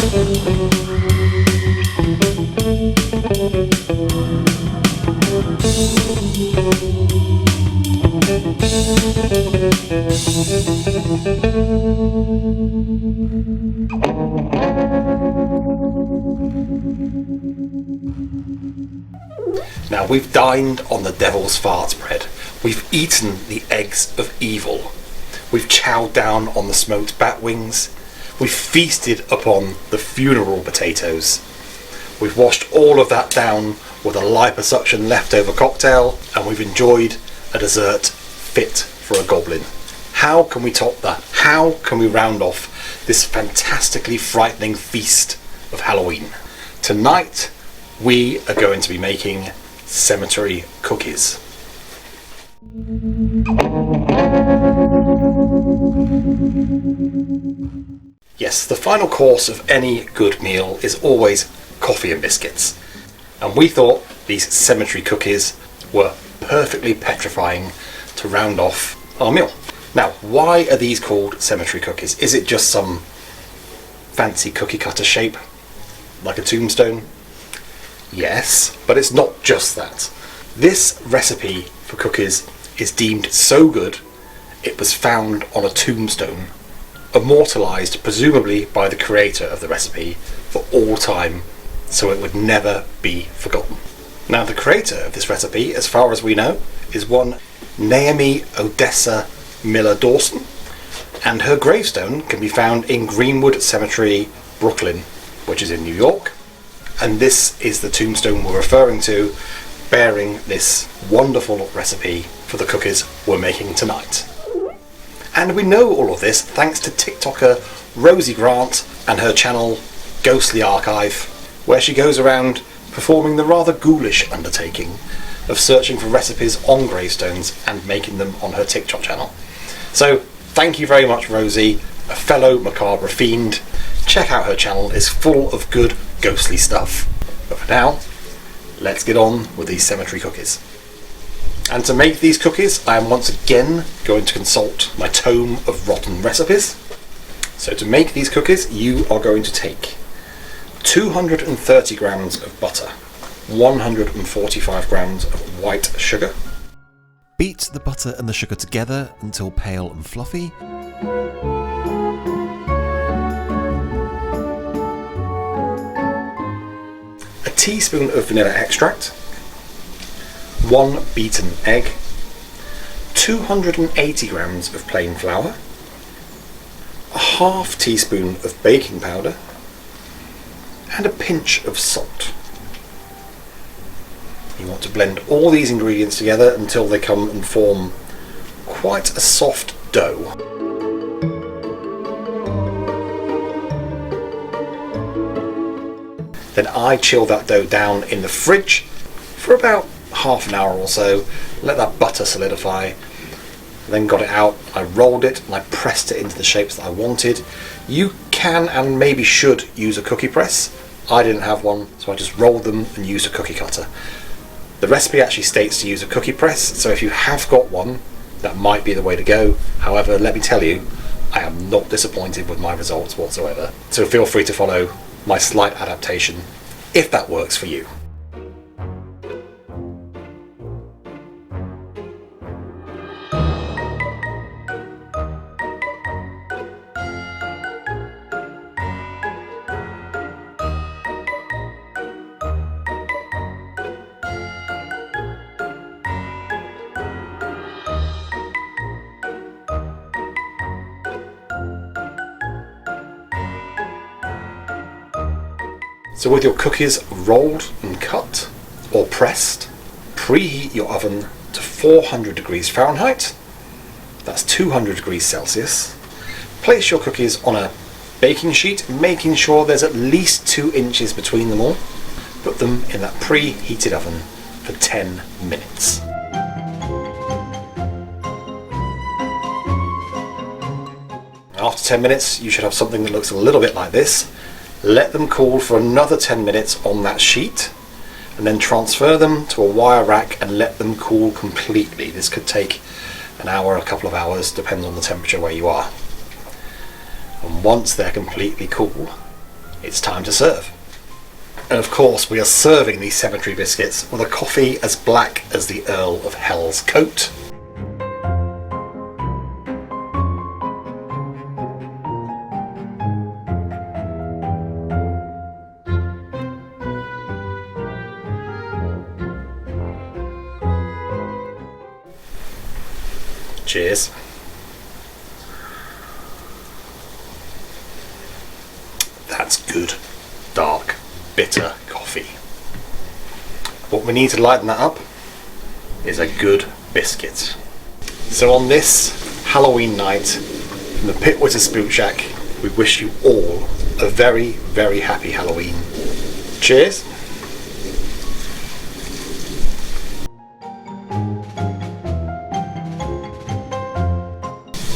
Now we've dined on the devil's farts bread, we've eaten the eggs of evil, we've chowed down on the smoked bat wings, we've feasted upon the funeral potatoes, we've washed all of that down with a liposuction leftover cocktail, and we've enjoyed a dessert fit for a goblin. How can we top that? How can we round off this fantastically frightening feast of Halloween? Tonight we are going to be making cemetery cookies. Yes, the final course of any good meal is always coffee and biscuits, and we thought these cemetery cookies were perfectly petrifying to round off our meal. Now, why are these called cemetery cookies? Is it just some fancy cookie cutter shape, like a tombstone? Yes, but it's not just that. This recipe for cookies is deemed so good it was found on a tombstone, immortalised presumably by the creator of the recipe for all time, so it would never be forgotten. Now, the creator of this recipe, as far as we know, is one Naomi Odessa Miller Dawson, and her gravestone can be found in Greenwood Cemetery, Brooklyn, which is in New York. And this is the tombstone we're referring to, bearing this wonderful recipe for the cookies we're making tonight. And we know all of this thanks to TikToker Rosie Grant and her channel Ghostly Archive, where she goes around performing the rather ghoulish undertaking of searching for recipes on gravestones and making them on her TikTok channel. So thank you very much, Rosie, a fellow macabre fiend. Check out her channel, it's full of good ghostly stuff. But for now, let's get on with these cemetery cookies. And to make these cookies, I am once again going to consult my tome of rotten recipes. So to make these cookies, you are going to take 230 grams of butter, 145 grams of white sugar. Beat the butter and the sugar together until pale and fluffy. A teaspoon of vanilla extract, 1 beaten egg, 280 grams of plain flour, a half teaspoon of baking powder, and a pinch of salt. You want to blend all these ingredients together until they come and form quite a soft dough. Then I chill that dough down in the fridge for about half an hour or so, let that butter solidify, then got it out, I rolled it and I pressed it into the shapes that I wanted. You can and maybe should use a cookie press. I didn't have one, so I just rolled them and used a cookie cutter. The recipe actually states to use a cookie press, so if you have got one, that might be the way to go. However, let me tell you, I am not disappointed with my results whatsoever. So feel free to follow my slight adaptation if that works for you. So with your cookies rolled and cut or pressed, preheat your oven to 400 degrees Fahrenheit, that's 200 degrees Celsius. Place your cookies on a baking sheet, making sure there's at least 2 inches between them all. Put them in that preheated oven for 10 minutes. After 10 minutes, you should have something that looks a little bit like this. Let them cool for another 10 minutes on that sheet, and then transfer them to a wire rack and let them cool completely. This could take an hour, a couple of hours, depending on the temperature where you are. And once they're completely cool, it's time to serve. And of course, we are serving these cemetery biscuits with a coffee as black as the Earl of Hell's coat. Cheers. That's good, dark, bitter coffee. What we need to lighten that up is a good biscuit. So on this Halloween night from the Pitwitzer Spook Shack, we wish you all a very, very happy Halloween. Cheers.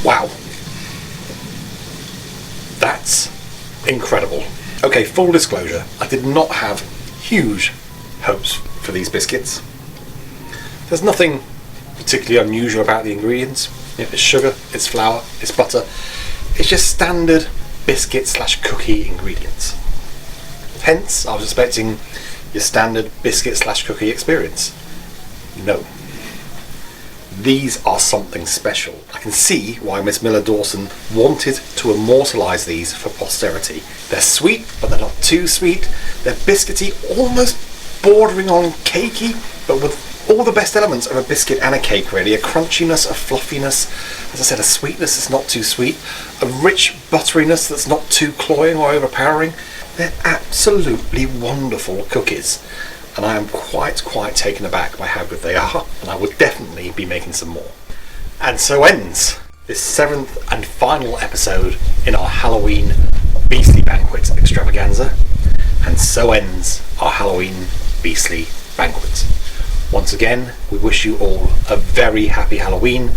Wow. That's incredible. Okay, full disclosure, I did not have huge hopes for these biscuits. There's nothing particularly unusual about the ingredients. It's sugar, it's flour, it's butter. It's just standard biscuit / cookie ingredients. Hence, I was expecting your standard biscuit / cookie experience. No. These are something special. I can see why Miss Miller Dawson wanted to immortalise these for posterity. They're sweet, but they're not too sweet. They're biscuity, almost bordering on cakey, but with all the best elements of a biscuit and a cake really. A crunchiness, a fluffiness, as I said, a sweetness that's not too sweet, a rich butteriness that's not too cloying or overpowering. They're absolutely wonderful cookies. And I am quite taken aback by how good they are, and I would definitely be making some more. And so ends this 7th and final episode in our Halloween Beastly Banquet extravaganza, and so ends our Halloween Beastly Banquet. Once again, we wish you all a very happy Halloween.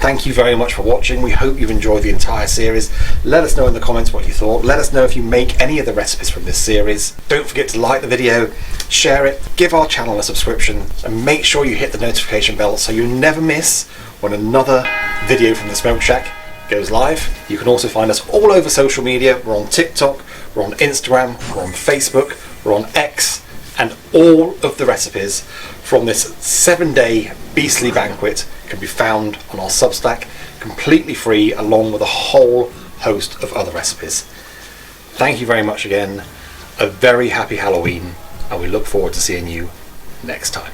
Thank you very much for watching. We hope you've enjoyed the entire series. Let us know in the comments what you thought. Let us know if you make any of the recipes from this series. Don't forget to like the video, share it, give our channel a subscription, and make sure you hit the notification bell so you never miss when another video from the Smoke Shack goes live. You can also find us all over social media. We're on TikTok, we're on Instagram, we're on Facebook, we're on X, and all of the recipes from this 7-day Beastly Banquet can be found on our Substack, completely free, along with a whole host of other recipes. Thank you very much again, a very happy Halloween, and we look forward to seeing you next time.